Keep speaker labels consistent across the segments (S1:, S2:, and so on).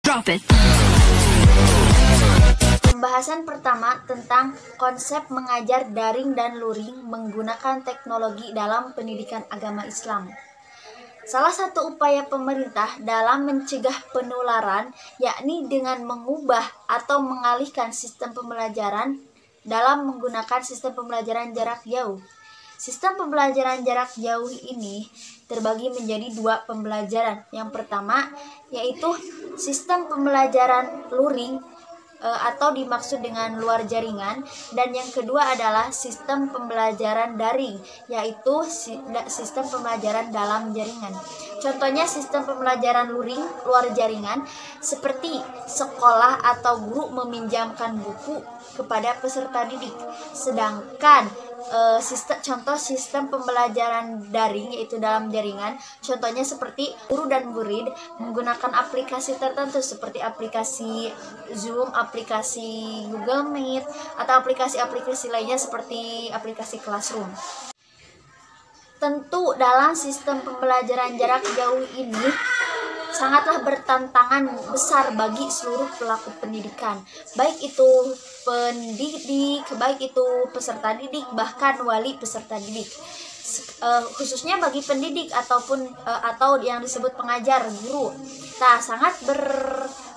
S1: Drop it.
S2: Pembahasan pertama tentang konsep mengajar daring dan luring menggunakan teknologi dalam pendidikan agama Islam. Salah satu upaya pemerintah dalam mencegah penularan yakni dengan mengubah atau mengalihkan sistem pembelajaran dalam menggunakan sistem pembelajaran jarak jauh. Sistem pembelajaran jarak jauh ini terbagi menjadi dua pembelajaran. Yang pertama yaitu sistem pembelajaran luring atau dimaksud dengan luar jaringan, dan yang kedua adalah sistem pembelajaran daring, yaitu sistem pembelajaran dalam jaringan. Contohnya sistem pembelajaran luring luar jaringan seperti sekolah atau guru meminjamkan buku kepada peserta didik. Sedangkan contoh sistem pembelajaran daring yaitu dalam jaringan, contohnya seperti guru dan murid menggunakan aplikasi tertentu seperti aplikasi Zoom, aplikasi Google Meet, atau aplikasi-aplikasi lainnya seperti aplikasi Classroom. Tentu dalam sistem pembelajaran jarak jauh ini sangatlah bertantangan besar bagi seluruh pelaku pendidikan, baik itu pendidik, baik itu peserta didik, bahkan wali peserta didik. Khususnya bagi pendidik atau yang disebut pengajar, guru. Nah, sangat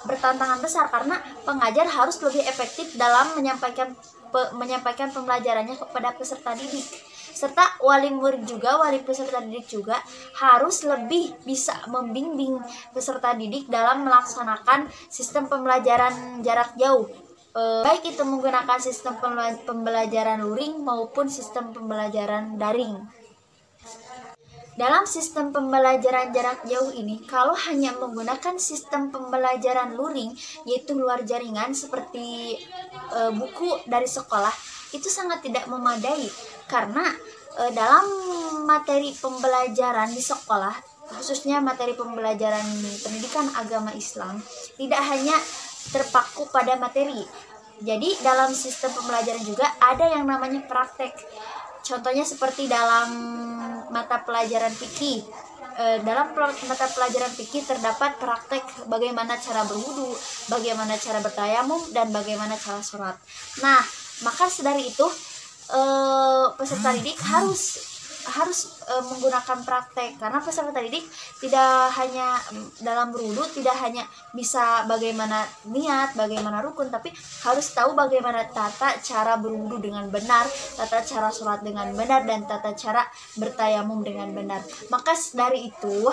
S2: bertantangan besar karena pengajar harus lebih efektif dalam menyampaikan pembelajarannya kepada peserta didik. Serta wali murid juga, wali peserta didik juga harus lebih bisa membimbing peserta didik dalam melaksanakan sistem pembelajaran jarak jauh, baik itu menggunakan sistem pembelajaran luring maupun sistem pembelajaran daring. Dalam sistem pembelajaran jarak jauh ini, kalau hanya menggunakan sistem pembelajaran luring yaitu luar jaringan seperti buku dari sekolah, itu sangat tidak memadai karena dalam materi pembelajaran di sekolah, khususnya materi pembelajaran pendidikan agama Islam, tidak hanya terpaku pada materi. Jadi dalam sistem pembelajaran juga ada yang namanya praktek. Contohnya seperti dalam mata pelajaran fikih. Dalam mata pelajaran fikih terdapat praktek bagaimana cara berwudu, bagaimana cara bertayamum, dan bagaimana cara sholat. Nah, maka dari itu peserta didik harus menggunakan praktek, karena peserta didik tidak hanya dalam berwudu tidak hanya bisa bagaimana niat, bagaimana rukun, tapi harus tahu bagaimana tata cara berwudu dengan benar, tata cara sholat dengan benar, dan tata cara bertayamum dengan benar. Maka dari itu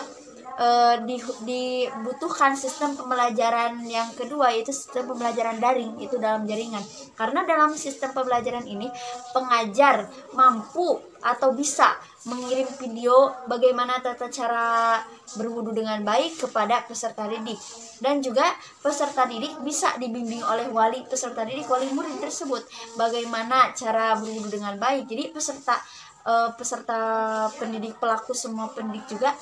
S2: dibutuhkan sistem pembelajaran yang kedua, yaitu sistem pembelajaran daring, itu dalam jaringan. Karena dalam sistem pembelajaran ini pengajar mampu atau bisa mengirim video bagaimana tata cara berwudu dengan baik kepada peserta didik, dan juga peserta didik bisa dibimbing oleh wali peserta didik, wali murid tersebut bagaimana cara berwudu dengan baik. Jadi peserta pendidik, pelaku semua pendidik juga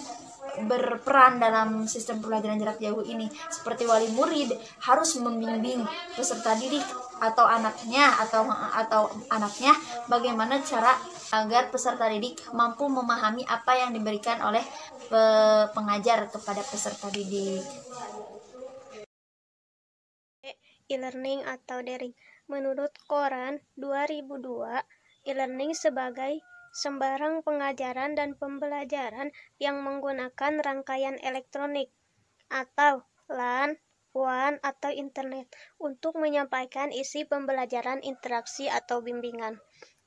S2: berperan dalam sistem pembelajaran jarak jauh ini. Seperti wali murid harus membimbing peserta didik atau anaknya bagaimana cara agar peserta didik mampu memahami apa yang diberikan oleh pengajar kepada peserta didik.
S3: E-learning atau daring. Menurut Koran 2002, e-learning sebagai sembarang pengajaran dan pembelajaran yang menggunakan rangkaian elektronik atau LAN, WAN, atau internet untuk menyampaikan isi pembelajaran, interaksi, atau bimbingan.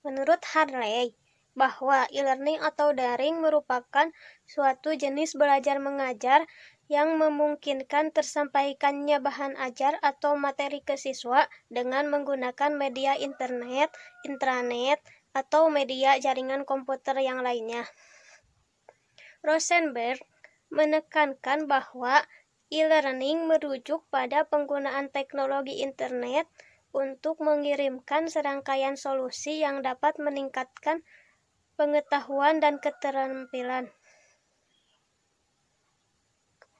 S3: Menurut Harley, bahwa e-learning atau daring merupakan suatu jenis belajar mengajar yang memungkinkan tersampaikannya bahan ajar atau materi ke siswa dengan menggunakan media internet, intranet, atau media jaringan komputer yang lainnya. Rosenberg menekankan bahwa e-learning merujuk pada penggunaan teknologi internet untuk mengirimkan serangkaian solusi yang dapat meningkatkan pengetahuan dan keterampilan.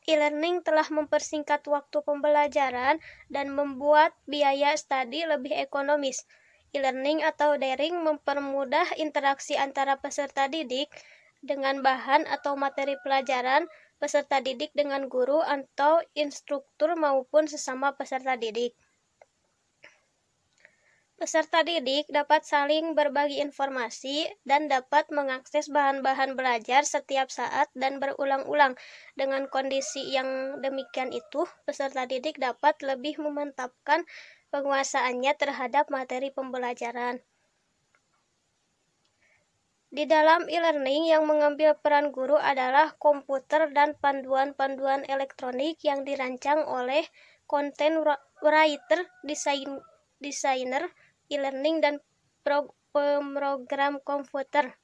S3: E-learning telah mempersingkat waktu pembelajaran dan membuat biaya studi lebih ekonomis. E-learning atau daring mempermudah interaksi antara peserta didik dengan bahan atau materi pelajaran peserta didik dengan guru atau instruktur maupun sesama peserta didik. Peserta didik dapat saling berbagi informasi dan dapat mengakses bahan-bahan belajar setiap saat dan berulang-ulang. Dengan kondisi yang demikian itu, peserta didik dapat lebih memantapkan penguasaannya terhadap materi pembelajaran. Di dalam e-learning yang mengambil peran guru adalah komputer dan panduan-panduan elektronik yang dirancang oleh content writer, desainer e-learning dan pemrogram komputer.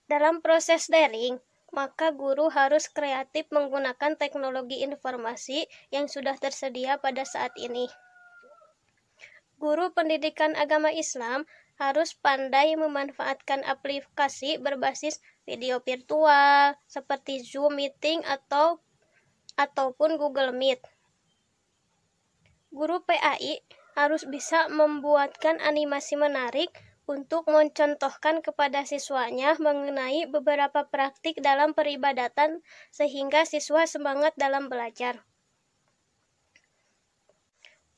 S3: Dalam proses daring, maka guru harus kreatif menggunakan teknologi informasi yang sudah tersedia pada saat ini. Guru pendidikan agama Islam harus pandai memanfaatkan aplikasi berbasis video virtual seperti Zoom Meeting ataupun Google Meet. Guru PAI harus bisa membuatkan animasi menarik untuk mencontohkan kepada siswanya mengenai beberapa praktik dalam peribadatan sehingga siswa semangat dalam belajar.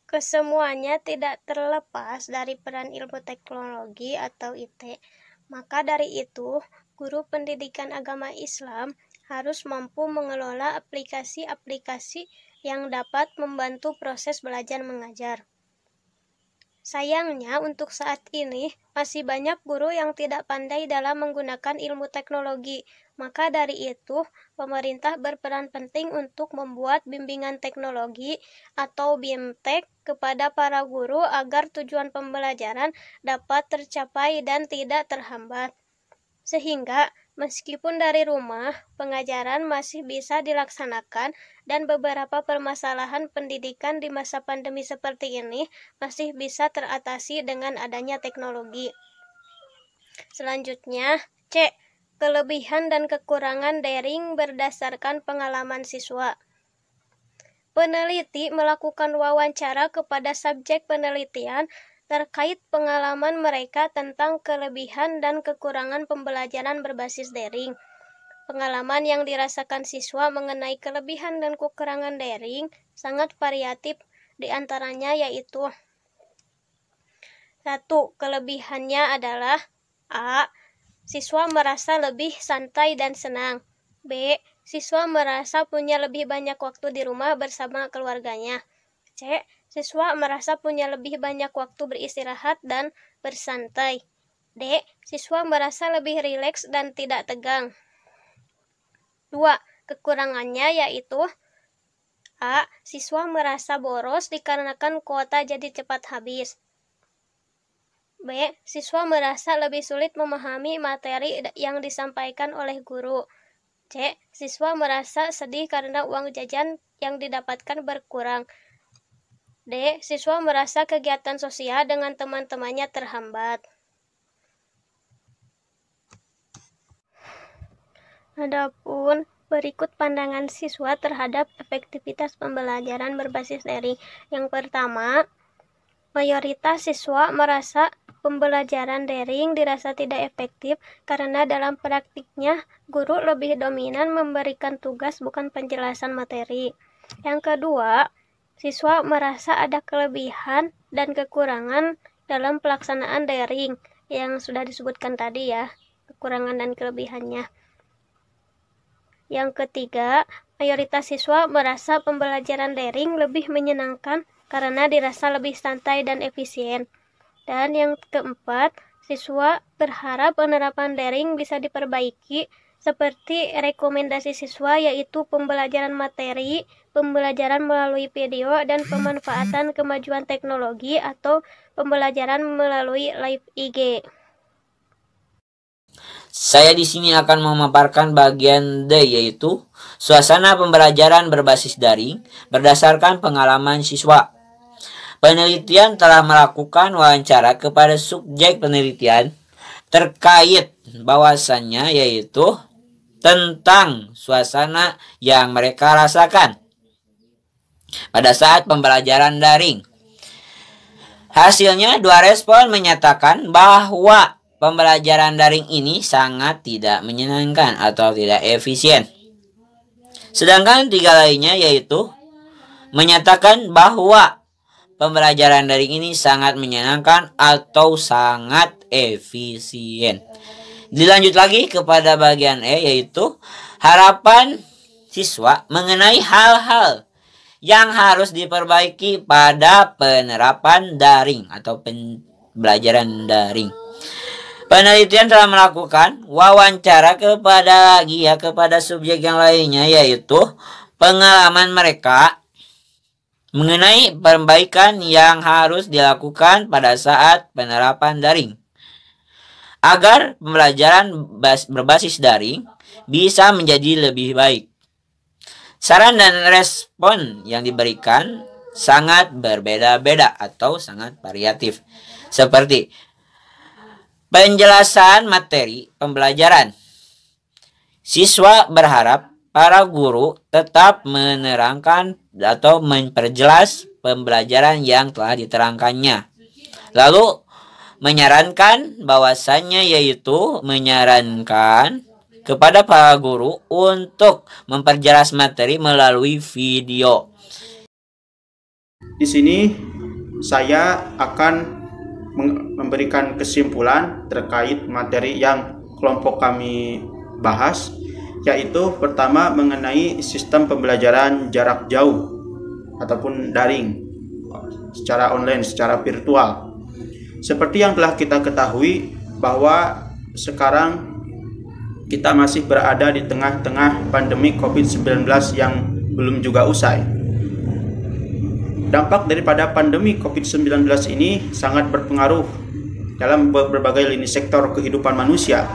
S3: Kesemuanya tidak terlepas dari peran ilmu teknologi atau IT. Maka dari itu, guru pendidikan agama Islam harus mampu mengelola aplikasi-aplikasi yang dapat membantu proses belajar mengajar. Sayangnya, untuk saat ini masih banyak guru yang tidak pandai dalam menggunakan ilmu teknologi. Maka dari itu, pemerintah berperan penting untuk membuat bimbingan teknologi atau BIMTEK kepada para guru agar tujuan pembelajaran dapat tercapai dan tidak terhambat. Sehingga, meskipun dari rumah, pengajaran masih bisa dilaksanakan dan beberapa permasalahan pendidikan di masa pandemi seperti ini masih bisa teratasi dengan adanya teknologi. Selanjutnya, C. Kelebihan dan kekurangan daring berdasarkan pengalaman siswa. Peneliti melakukan wawancara kepada subjek penelitian terkait pengalaman mereka tentang kelebihan dan kekurangan pembelajaran berbasis daring. Pengalaman yang dirasakan siswa mengenai kelebihan dan kekurangan daring sangat variatif, di antaranya yaitu 1. Kelebihannya adalah A. Siswa merasa lebih santai dan senang. B. Siswa merasa punya lebih banyak waktu di rumah bersama keluarganya. C. Siswa merasa punya lebih banyak waktu beristirahat dan bersantai. D. Siswa merasa lebih rileks dan tidak tegang. 2. Kekurangannya yaitu A. Siswa merasa boros dikarenakan kuota jadi cepat habis. B. Siswa merasa lebih sulit memahami materi yang disampaikan oleh guru. C. Siswa merasa sedih karena uang jajan yang didapatkan berkurang. D. Siswa merasa kegiatan sosial dengan teman-temannya terhambat. Adapun berikut pandangan siswa terhadap efektivitas pembelajaran berbasis daring. Yang pertama, mayoritas siswa merasa pembelajaran daring dirasa tidak efektif karena dalam praktiknya guru lebih dominan memberikan tugas bukan penjelasan materi. Yang kedua, siswa merasa ada kelebihan dan kekurangan dalam pelaksanaan daring yang sudah disebutkan tadi ya, kekurangan dan kelebihannya. Yang ketiga, mayoritas siswa merasa pembelajaran daring lebih menyenangkan karena dirasa lebih santai dan efisien. Dan yang keempat, siswa berharap penerapan daring bisa diperbaiki seperti rekomendasi siswa yaitu pembelajaran materi, pembelajaran melalui video, dan pemanfaatan kemajuan teknologi atau pembelajaran melalui live IG.
S1: Saya di sini akan memaparkan bagian D, yaitu suasana pembelajaran berbasis daring berdasarkan pengalaman siswa. Penelitian telah melakukan wawancara kepada subjek penelitian terkait bahasannya, yaitu tentang suasana yang mereka rasakan pada saat pembelajaran daring. Hasilnya, 2 respon menyatakan bahwa pembelajaran daring ini sangat tidak menyenangkan atau tidak efisien. Sedangkan tiga lainnya yaitu menyatakan bahwa pembelajaran daring ini sangat menyenangkan atau sangat efisien. Dilanjut lagi kepada bagian E, yaitu harapan siswa mengenai hal-hal yang harus diperbaiki pada penerapan daring atau pembelajaran daring. Penelitian telah melakukan wawancara kepada subjek yang lainnya, yaitu pengalaman mereka mengenai perbaikan yang harus dilakukan pada saat penerapan daring, agar pembelajaran berbasis daring bisa menjadi lebih baik. Saran dan respon yang diberikan sangat berbeda-beda atau sangat variatif, seperti penjelasan materi pembelajaran. Siswa berharap para guru tetap menerangkan atau memperjelas pembelajaran yang telah diterangkannya. Lalu menyarankan kepada para guru untuk memperjelas materi melalui video.
S4: Di sini saya akan memberikan kesimpulan terkait materi yang kelompok kami bahas, yaitu pertama mengenai sistem pembelajaran jarak jauh ataupun daring secara online, secara virtual. Seperti yang telah kita ketahui bahwa sekarang kita masih berada di tengah-tengah pandemi COVID-19 yang belum juga usai. Dampak daripada pandemi COVID-19 ini sangat berpengaruh dalam berbagai lini sektor kehidupan manusia,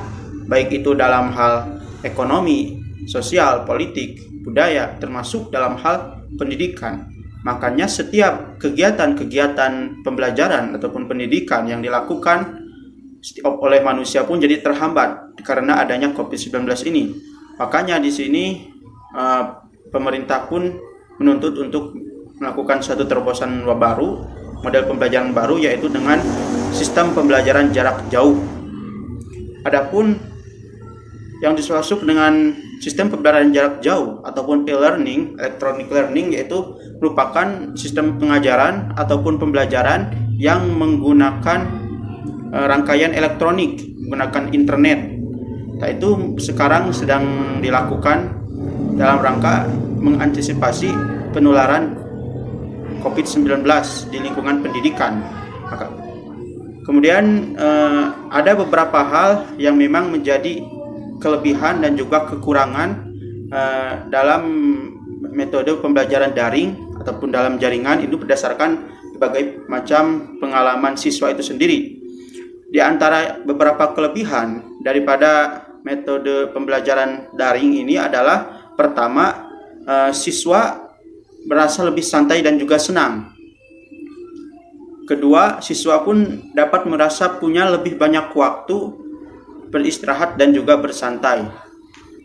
S4: baik itu dalam hal ekonomi, sosial, politik, budaya, termasuk dalam hal pendidikan. Makanya setiap kegiatan-kegiatan pembelajaran ataupun pendidikan yang dilakukan oleh manusia pun jadi terhambat karena adanya COVID-19 ini. Makanya di sini pemerintah pun menuntut untuk melakukan suatu terobosan baru, model pembelajaran baru, yaitu dengan sistem pembelajaran jarak jauh. Adapun yang dimaksud dengan sistem pembelajaran jarak jauh ataupun e-learning, electronic learning, yaitu merupakan sistem pengajaran ataupun pembelajaran yang menggunakan rangkaian elektronik, menggunakan internet. Nah, itu sekarang sedang dilakukan dalam rangka mengantisipasi penularan COVID-19 di lingkungan pendidikan. Kemudian ada beberapa hal yang memang menjadi kelebihan dan juga kekurangan dalam metode pembelajaran daring ataupun dalam jaringan itu berdasarkan berbagai macam pengalaman siswa itu sendiri. Di antara beberapa kelebihan daripada metode pembelajaran daring ini adalah pertama, siswa merasa lebih santai dan juga senang. Kedua, siswa pun dapat merasa punya lebih banyak waktu beristirahat dan juga bersantai.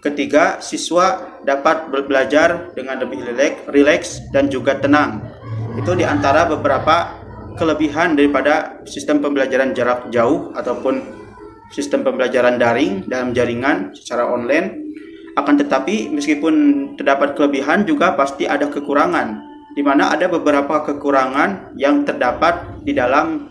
S4: Ketiga, siswa dapat belajar dengan lebih rileks dan juga tenang. Itu di antara beberapa kelebihan daripada sistem pembelajaran jarak jauh ataupun sistem pembelajaran daring dalam jaringan secara online. Akan tetapi meskipun terdapat kelebihan juga pasti ada kekurangan, di mana ada beberapa kekurangan yang terdapat di dalam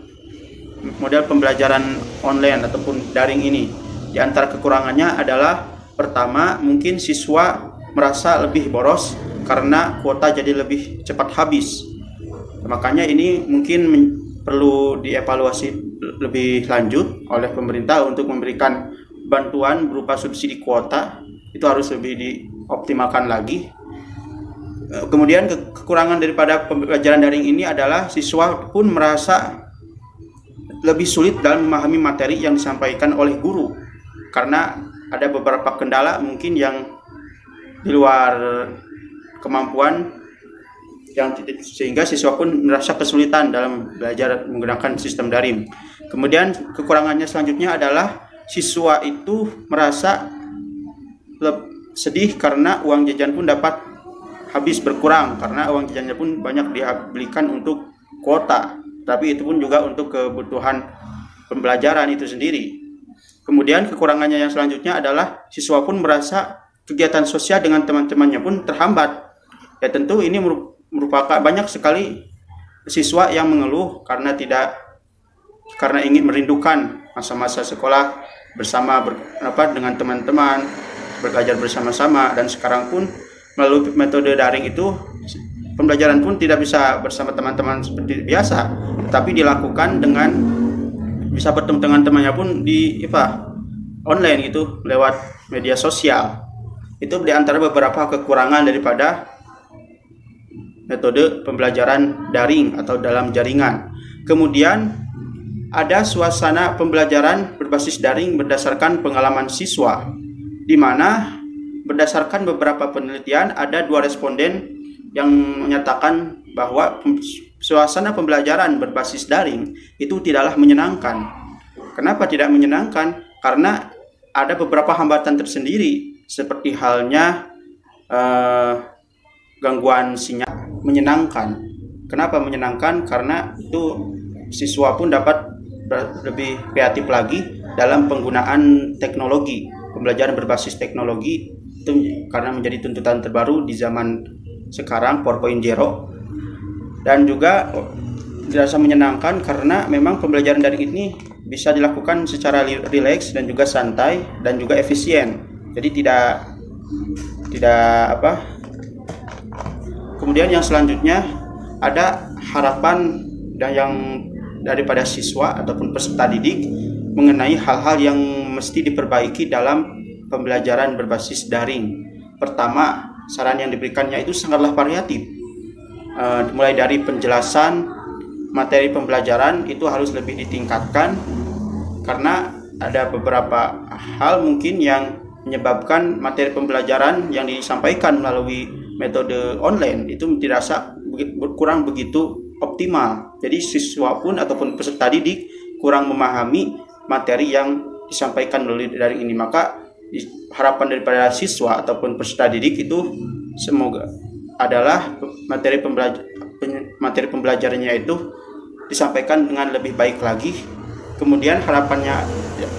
S4: model pembelajaran online ataupun daring ini. Di antara kekurangannya adalah pertama, mungkin siswa merasa lebih boros karena kuota jadi lebih cepat habis. Makanya ini mungkin perlu dievaluasi lebih lanjut oleh pemerintah untuk memberikan bantuan berupa subsidi kuota. Itu harus lebih dioptimalkan lagi. Kemudian kekurangan daripada pembelajaran daring ini adalah siswa pun merasa lebih sulit dalam memahami materi yang disampaikan oleh guru, karena ada beberapa kendala mungkin yang di luar kemampuan sehingga siswa pun merasa kesulitan dalam belajar menggunakan sistem daring. Kemudian kekurangannya selanjutnya adalah siswa itu merasa sedih karena uang jajan pun dapat habis berkurang, karena uang jajannya pun banyak dibelikan untuk kuota, tapi itu pun juga untuk kebutuhan pembelajaran itu sendiri. Kemudian kekurangannya yang selanjutnya adalah siswa pun merasa kegiatan sosial dengan teman-temannya pun terhambat. Ya tentu ini merupakan banyak sekali siswa yang mengeluh karena ingin merindukan masa-masa sekolah bersama dengan teman-teman, belajar bersama-sama, dan sekarang pun melalui metode daring itu pembelajaran pun tidak bisa bersama teman-teman seperti biasa, tapi dilakukan dengan bisa bertemu dengan temannya pun di online gitu lewat media sosial. Itu di antara beberapa kekurangan daripada metode pembelajaran daring atau dalam jaringan. Kemudian ada suasana pembelajaran berbasis daring berdasarkan pengalaman siswa, di mana berdasarkan beberapa penelitian ada 2 responden yang menyatakan bahwa suasana pembelajaran berbasis daring itu tidaklah menyenangkan. Kenapa tidak menyenangkan? Karena ada beberapa hambatan tersendiri, seperti halnya gangguan sinyal. Menyenangkan. Kenapa menyenangkan? Karena itu siswa pun dapat lebih kreatif lagi dalam penggunaan teknologi. Pembelajaran berbasis teknologi itu karena menjadi tuntutan terbaru di zaman sekarang 4.0, dan juga dirasa menyenangkan karena memang pembelajaran daring ini bisa dilakukan secara rileks dan juga santai dan juga efisien. Jadi Kemudian yang selanjutnya ada harapan yang daripada siswa ataupun peserta didik mengenai hal-hal yang mesti diperbaiki dalam pembelajaran berbasis daring. Pertama, saran yang diberikannya itu sangatlah variatif. Mulai dari penjelasan materi pembelajaran itu harus lebih ditingkatkan, karena ada beberapa hal mungkin yang menyebabkan materi pembelajaran yang disampaikan melalui metode online itu dirasa kurang begitu optimal. Jadi siswa pun ataupun peserta didik kurang memahami materi yang disampaikan melalui daring ini. Maka harapan daripada siswa ataupun peserta didik itu semoga adalah materi pembelajarannya itu disampaikan dengan lebih baik lagi. Kemudian harapannya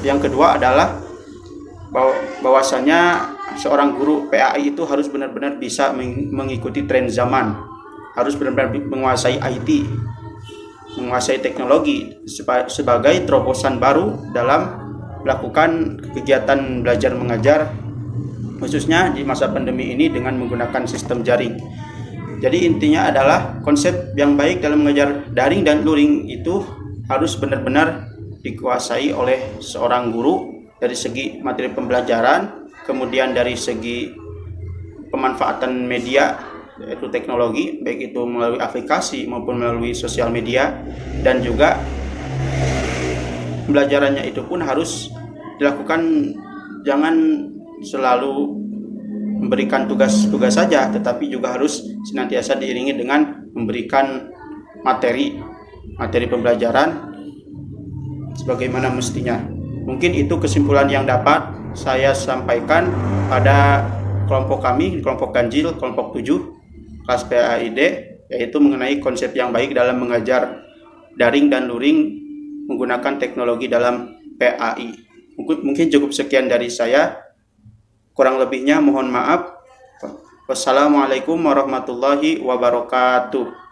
S4: yang kedua adalah bahwasanya seorang guru PAI itu harus benar-benar bisa mengikuti tren zaman, harus benar-benar menguasai IT, menguasai teknologi sebagai terobosan baru dalam melakukan kegiatan belajar mengajar, khususnya di masa pandemi ini dengan menggunakan sistem jaring. Jadi intinya adalah konsep yang baik dalam mengajar daring dan luring itu harus benar-benar dikuasai oleh seorang guru dari segi materi pembelajaran, kemudian dari segi pemanfaatan media yaitu teknologi, baik itu melalui aplikasi maupun melalui sosial media, dan juga pembelajarannya itu pun harus dilakukan, jangan selalu memberikan tugas-tugas saja, tetapi juga harus senantiasa diiringi dengan memberikan materi pembelajaran sebagaimana mestinya. Mungkin itu kesimpulan yang dapat saya sampaikan pada kelompok kami, kelompok ganjil, kelompok 7 kelas PAID, yaitu mengenai konsep yang baik dalam mengajar daring dan luring menggunakan teknologi dalam PAI. Mungkin cukup sekian dari saya. Kurang lebihnya mohon maaf. Wassalamualaikum warahmatullahi wabarakatuh.